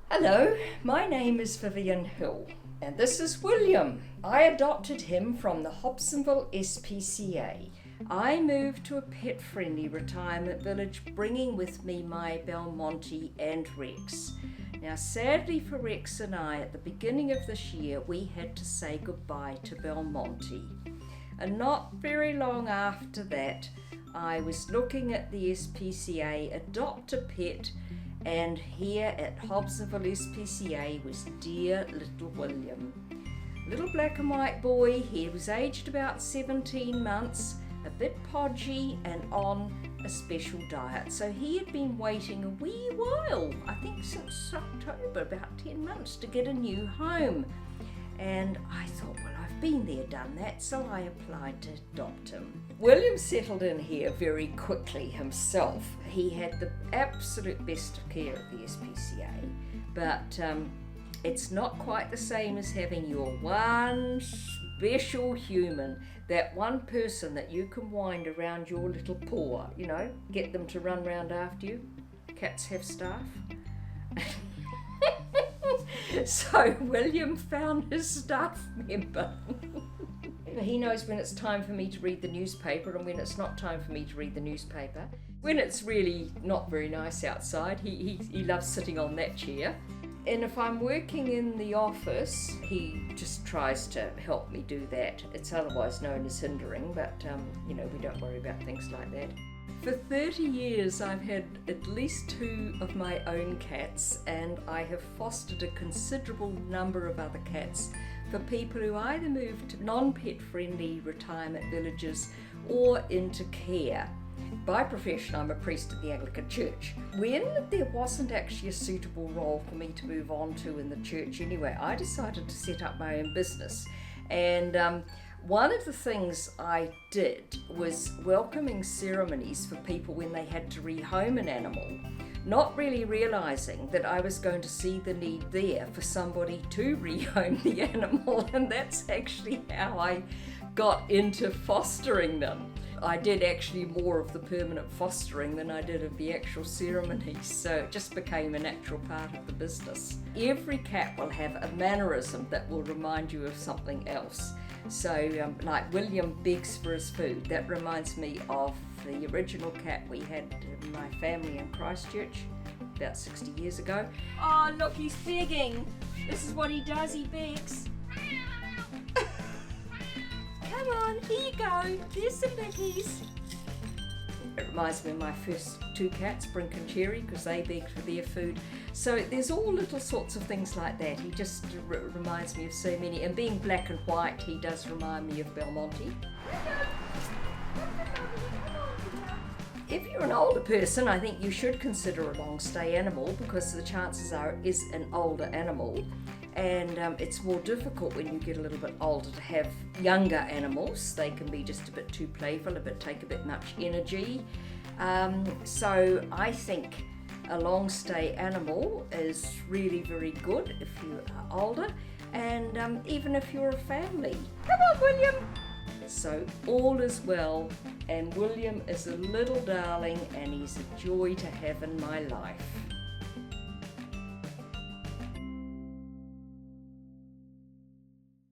Hello, my name is Vivienne Hill, and this is William. I adopted him from the Hobsonville SPCA. I moved to a pet-friendly retirement village, bringing with me my Belmonte and Rex. Now, sadly for Rex and I, at the beginning of this year, we had to say goodbye to Belmonte. And not very long after that, I was looking at the SPCA Adopt a Pet, and here at Hobsonville SPCA was dear little William. Little black and white boy. He was aged about 17 months, a bit podgy and on a special diet. So he had been waiting a wee while, I think since October, about 10 months, to get a new home. And I thought, well, I've been there, done that, so I applied to adopt him. William settled in here very quickly himself. He had the absolute best of care at the SPCA, but it's not quite the same as having your one special human, that one person that you can wind around your little paw, get them to run round after you. Cats have staff. So William found his staff member. He knows when it's time for me to read the newspaper and when it's not time for me to read the newspaper. When it's really not very nice outside, he loves sitting on that chair. And if I'm working in the office, he just tries to help me do that. It's otherwise known as hindering, but we don't worry about things like that. For 30 years I've had at least 2 of my own cats, and I have fostered a considerable number of other cats for people who either move to non-pet friendly retirement villages or into care. By profession, I'm a priest at the Anglican Church. When there wasn't actually a suitable role for me to move on to in the church anyway, I decided to set up my own business. And one of the things I did was welcoming ceremonies for people when they had to rehome an animal, not really realising that I was going to see the need there for somebody to rehome the animal, and that's actually how I got into fostering them. I did actually more of the permanent fostering than I did of the actual ceremonies, so it just became a natural part of the business. Every cat will have a mannerism that will remind you of something else. So like William begs for his food, that reminds me of the original cat we had in my family in Christchurch about 60 years ago. Oh look, he's begging. This is what he does, he begs. Come on, here you go. There's some biggies. It reminds me of my first 2 cats, Brink and Cherry, because they begged for their food. So there's all little sorts of things like that. He just reminds me of so many. And being black and white, he does remind me of Belmonte. If you're an older person, I think you should consider a long stay animal, because the chances are it is an older animal. And it's more difficult when you get a little bit older to have younger animals. They can be just a bit too playful, take a bit much energy. So I think a long stay animal is really very good if you are older, and even if you're a family. Come on, William! So all is well, and William is a little darling, and he's a joy to have in my life.